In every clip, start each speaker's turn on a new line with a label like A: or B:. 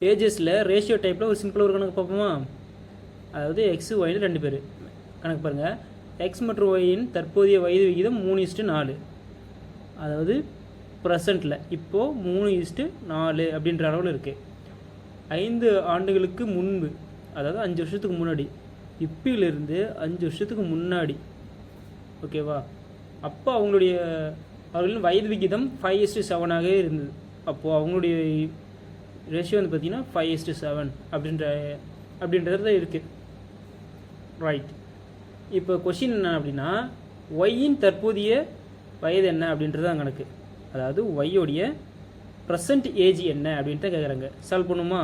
A: ஏஜஸில் ratio டைப்பில் ஒரு சிம்பிளாக ஒரு கணக்கு பார்ப்போமா? அதாவது எக்ஸ் ஒய்னு 2 பேர் கணக்கு பாருங்கள். எக்ஸ் மற்றும் ஒய்யின் தற்போதைய வயது விகிதம் 3:4. அதாவது ப்ரெசண்ட்டில் இப்போது 3:4 அப்படின்ற அளவில் இருக்குது. 5 ஆண்டுகளுக்கு முன்பு, அதாவது 5 வருஷத்துக்கு முன்னாடி, இப்பிலிருந்து 5 வருஷத்துக்கு முன்னாடி, ஓகேவா? அப்போ அவர்களின் வயது விகிதம் 5:7 இருந்தது. அப்போது அவங்களுடைய ரேஷியோ வந்து பார்த்திங்கன்னா 5:7 அப்படின்றது தான் இருக்குது. ரைட். இப்போ கொஷின் என்ன அப்படின்னா, ஒய்யின் தற்போதைய வயது என்ன அப்படின்றது தான் கணக்கு. அதாவது ஒய்யோடைய ப்ரெசன்ட் ஏஜ் என்ன அப்படின்ட்டு தான் கேட்குறாங்க. சால்வ் பண்ணுமா?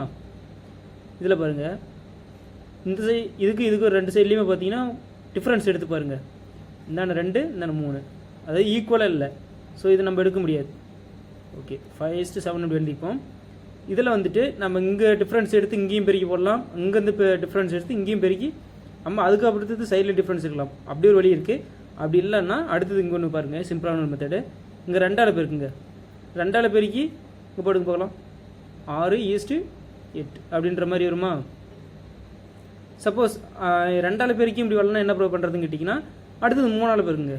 A: இதில் பாருங்கள், இந்த இதுக்கு 2 சைட்லேயுமே பார்த்தீங்கன்னா டிஃப்ரென்ஸ் எடுத்து பாருங்கள். இந்தாண்ட 2, இந்தாண்ட 3, அதாவது ஈக்குவலாக இல்லை. ஸோ இது நம்ம எடுக்க முடியாது. ஓகே, 5:7 அப்படி எழுதிப்போம். இதில் வந்துட்டு நம்ம இங்கே டிஃப்ரென்ஸ் எடுத்து இங்கேயும் பெருக்கி போடலாம், இங்கேருந்து இப்போ டிஃப்ரென்ஸ் எடுத்து இங்கேயும் பெருக்கி நம்ம அதுக்கு அடுத்தது சைடில் டிஃப்ரென்ஸ் இருக்கலாம். அப்படி ஒரு வழி இருக்குது. அப்படி இல்லைன்னா அடுத்தது இங்கே ஒன்று பாருங்கள், சிம்பிளான ஒரு மெத்தடு. இங்கே 2ஆல் பெருக்குங்க, 2ஆல் பெருக்கி இங்கே போட்டுக்கு போகலாம். 6:8 அப்படின்ற மாதிரி வருமா? சப்போஸ் 2ஆல் பெருக்கி இப்படி வரலன்னா என்ன ப்ரூவ் பண்ணுறதுன்னு கேட்டிங்கன்னா, அடுத்தது 3ஆல் பெருக்குங்க.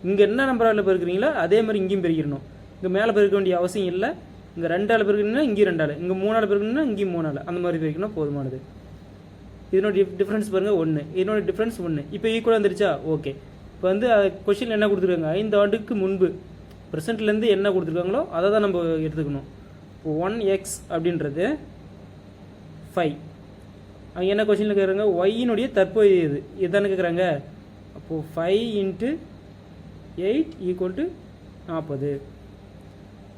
A: இங்கே என்ன நம்பரால் பெருக்குறீங்களோ அதே மாதிரி இங்கேயும் பெருக்கிடணும். இங்கே மேலே பெருக்க வேண்டிய அவசியம் இல்லை. இங்கே 2ஆல் பெருக்கணும்னா இங்கேயும் 2ஆல், இங்கே 3ஆல் பெருக்கணும்னா இங்கேயும் 3ஆல், அந்த மாதிரி பெருக்கணும் போதுமானது. இதனோட டிஃப்ரென்ஸ் பாருங்கள் 1, இதனோட டிஃப்ரென்ஸ் 1. இப்போ ஈக்குவலாக வந்துருச்சா? ஓகே. இப்போ வந்து கொஷினில் என்ன கொடுத்துருக்காங்க, 5 ஆண்டுக்கு முன்பு ப்ரெசென்ட்லேருந்து என்ன கொடுத்துருக்காங்களோ அதை தான் நம்ம எடுத்துக்கணும். இப்போ 1x அப்படின்றது 5. அவங்க என்ன கொஷினில் கேட்குறாங்க, ஒய்யினுடைய தற்போதைய இதுதானே கேட்குறாங்க. அப்போது 5 × 8 = 40.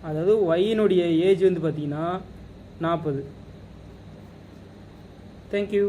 A: அதாவது ஒய்யினுடைய ஏஜ் வந்து பார்த்தீங்கன்னா 40. தேங்க்யூ.